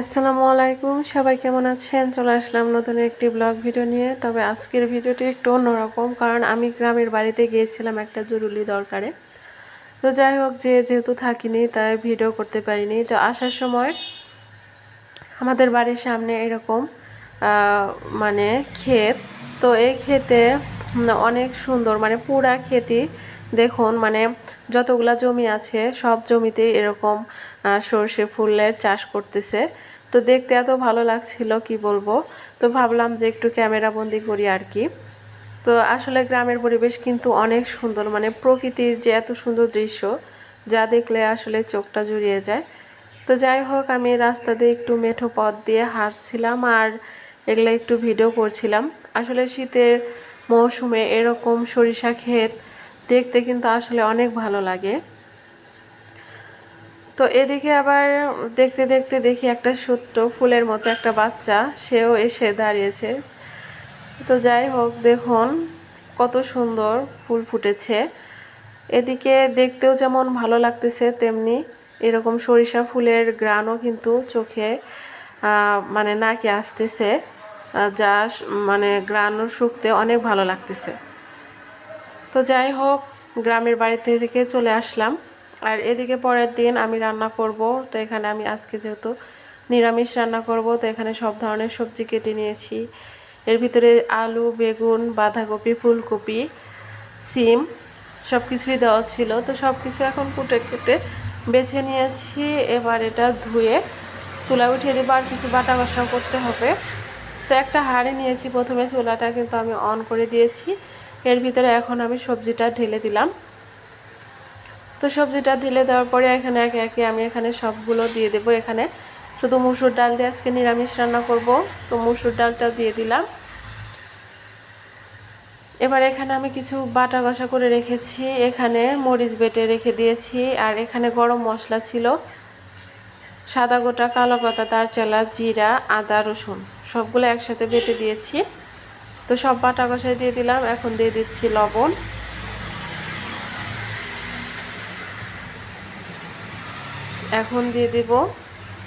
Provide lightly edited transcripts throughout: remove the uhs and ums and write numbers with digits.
আসসালামু আলাইকুম, সবাই কেমন আছেন? চলে আসলাম নতুন একটি ব্লগ ভিডিও নিয়ে। তবে আজকের ভিডিওটি একটু অন্যরকম, কারণ আমি গ্রামের বাড়িতে গিয়েছিলাম একটা জরুরি দরকারে। তো যাই হোক, যেহেতু থাকিনি তাই ভিডিও করতে পারিনি। তো আসার সময় আমাদের বাড়ির সামনে এরকম মানে ক্ষেত। তো এই ক্ষেতে অনেক সুন্দর, মানে পুরা ক্ষেতই দেখুন, মানে যতগুলা জমি আছে সব জমিতেই এরকম সর্ষে ফুলের চাষ করতেছে। তো দেখতে এত ভালো লাগছিল কি বলবো। তো ভাবলাম যে একটু ক্যামেরা বন্দি করি আর কি। তো আসলে গ্রামের পরিবেশ কিন্তু অনেক সুন্দর, মানে প্রকৃতির যে এত সুন্দর দৃশ্য যা দেখলে আসলে চোখটা জুড়িয়ে যায়। তো যাই হোক, আমি রাস্তা দিয়ে একটু মেঠো পথ দিয়ে হাঁটছিলাম আর এগুলো একটু ভিডিও করছিলাম। আসলে শীতের মৌসুমে এরকম সরিষা ক্ষেত দেখতে কিন্তু আসলে অনেক ভালো লাগে। তো এদিকে আবার দেখতে দেখতে দেখি একটা ছোট্ট ফুলের মতো একটা বাচ্চা, সেও এসে দাঁড়িয়েছে। তো যাই হোক, দেখুন কত সুন্দর ফুল ফুটেছে। এদিকে দেখতেও যেমন ভালো লাগতেছে, তেমনি এরকম সরিষা ফুলের ঘ্রাণও কিন্তু চোখে মানে নাকে আসতেছে, যা মানে ঘ্রাণ শুঁকতে অনেক ভালো লাগতেছে। তো যাই হোক, গ্রামের বাড়িতে থেকে চলে আসলাম। আর এদিকে পরের দিন আমি রান্না করব। তো এখানে আমি আজকে যেহেতু নিরামিষ রান্না করব, তো এখানে সব ধরনের সবজি কেটে নিয়েছি। এর ভিতরে আলু, বেগুন, বাঁধাকপি, ফুলকপি, সিম সব কিছুই দেওয়া ছিল। তো সব কিছু এখন কুটে কেটে বেছে নিয়েছি। এবার এটা ধুয়ে চুলা উঠিয়ে দেবো, আর কিছু বাটা কষাও করতে হবে। তো একটা হাঁড়ি নিয়েছি, প্রথমে চুলাটা কিন্তু আমি অন করে দিয়েছি। এর ভিতরে এখন আমি সবজিটা ঢেলে দিলাম। তো সবজিটা ঢেলে দেওয়ার পরে এখানে একে একে আমি এখানে সবগুলো দিয়ে দেবো। এখানে শুধু মুসুর ডাল দিয়ে আজকে নিরামিষ রান্না করব, তো মুসুর ডালটাও দিয়ে দিলাম। এবার এখানে আমি কিছু বাটা কষা করে রেখেছি, এখানে মরিচ বেটে রেখে দিয়েছি। আর এখানে গরম মশলা ছিল, সাদা গোটা, কালো গোটা, দারচালা, জিরা, আদা, রসুন সবগুলো একসাথে বেটে দিয়েছি। তো সব বাটা কষায় দিয়ে দিলাম। এখন দিয়ে দিচ্ছি লবণ, এখন দিয়ে দেব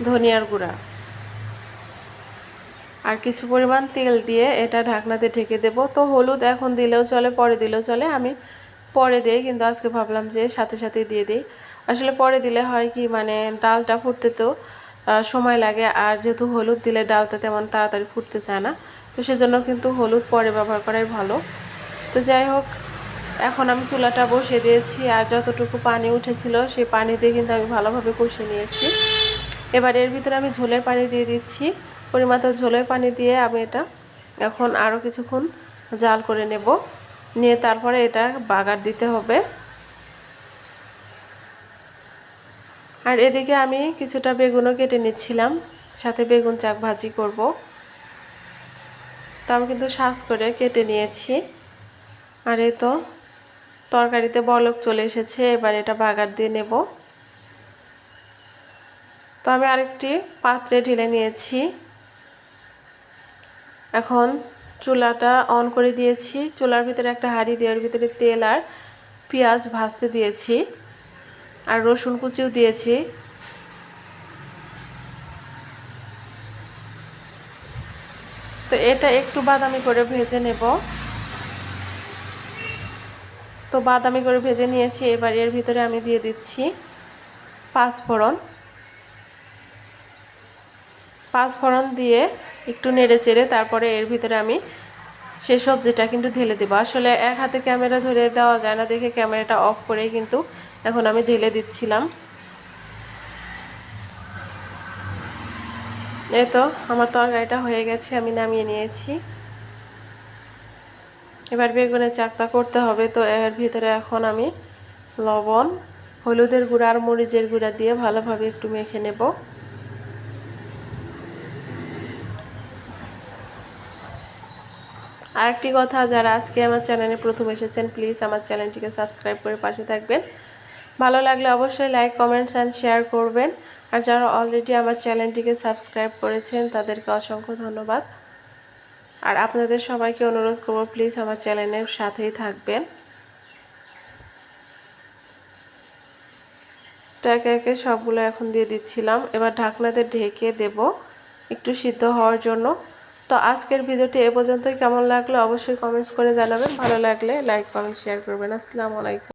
ধনিয়ার গুঁড়া, আর কিছু পরিমাণ তেল দিয়ে এটা ঢাকনাতে ঢেকে দেব। তো হলুদ এখন দিলেও চলে, পরে দিলেও চলে। আমি পরে দিই, কিন্তু আজকে ভাবলাম যে সাথে সাথে দিয়ে দিই। আসলে পরে দিলে হয় কি, মানে ডালটা ফুটতে তো সময় লাগে, আর যেহেতু হলুদ দিলে ডালটা তেমন তাড়াতাড়ি ফুটতে চায় না, তো সেজন্য কিন্তু হলুদ পরে ব্যবহার করাই ভালো। তো যাই হোক, এখন আমি চুলাটা বসিয়ে দিয়েছি, আর যতটুকু পানি উঠেছিল সেই পানি দিয়ে কিন্তু আমি ভালোভাবে কষিয়ে নিয়েছি। এবার এর ভিতরে আমি ঝোলের পানি দিয়ে দিচ্ছি। পরিমাণ ঝোলের পানি দিয়ে আমি এটা এখন আরও কিছুক্ষণ জাল করে নেব, নিয়ে তারপরে এটা বাগার দিতে হবে। আর এদিকে আমি কিছুটা বেগুনও কেটে নিচ্ছিলাম, সাথে বেগুন চাক ভাজি করব। তো আমি কিন্তু সাজ করে কেটে নিয়েছি। আর এই তো তরকারিতে বলক চলে এসেছে, এবার এটা বাগার দিয়ে নেব। তো আমি আরেকটি পাত্রে ঢেলে নিয়েছি। এখন চুলাটা অন করে দিয়েছি, চুলার ভিতরে একটা হাঁড়ি দিয়ে ওর ভিতরে তেল আর পেঁয়াজ ভাজতে দিয়েছি, আর রসুন কুচিও দিয়েছি। তো এটা একটু বাদামি করে ভেজে নেব। তো বাদামি করে ভেজে নিয়েছি। এবার এর ভিতরে আমি দিয়ে দিচ্ছি পাঁচফোড়ন দিয়ে একটু নেড়ে চেড়ে তারপরে এর ভিতরে আমি সেই সবজিটা কিন্তু ঢেলে দেবো। আসলে এক হাতে ক্যামেরা ধরে দেওয়া যায় না দেখে ক্যামেরাটা অফ করেই কিন্তু এখন আমি ঢেলে দিচ্ছিলাম। এই তো আমার তরকারিটা হয়ে গেছে, আমি নামিয়ে নিয়েছি। এবার বেগুনের চাকটা করতে হবে। তো এর ভিতরে এখন আমি লবণ, হলুদের গুঁড়া আর মরিচের গুঁড়া দিয়ে ভালোভাবে একটু মেখে নেব। আরেকটি কথা, যারা আজকে আমার চ্যানেলে প্রথম এসেছেন প্লিজ আমার চ্যানেলটিকে সাবস্ক্রাইব করে পাশে থাকবেন। ভালো লাগলে অবশ্যই লাইক, কমেন্টস অ্যান্ড শেয়ার করবেন। আর যারা অলরেডি আমার চ্যানেলটিকে সাবস্ক্রাইব করেছেন তাদেরকে অসংখ্য ধন্যবাদ। আর আপনাদের সবাইকে অনুরোধ করব প্লিজ আমার চ্যানেলের সাথেই থাকবেন। তো একে একে সবগুলো এখন দিয়ে দিচ্ছিলাম। এবার ঢাকনাতে ঢেকে দেব একটু সিদ্ধ হওয়ার জন্য। তো আজকের ভিডিওটি এ পর্যন্তই। কেমন লাগলো অবশ্যই কমেন্টস করে জানাবেন। ভালো লাগলে লাইক কমেন্ট শেয়ার করবেন। আসসালামু আলাইকুম।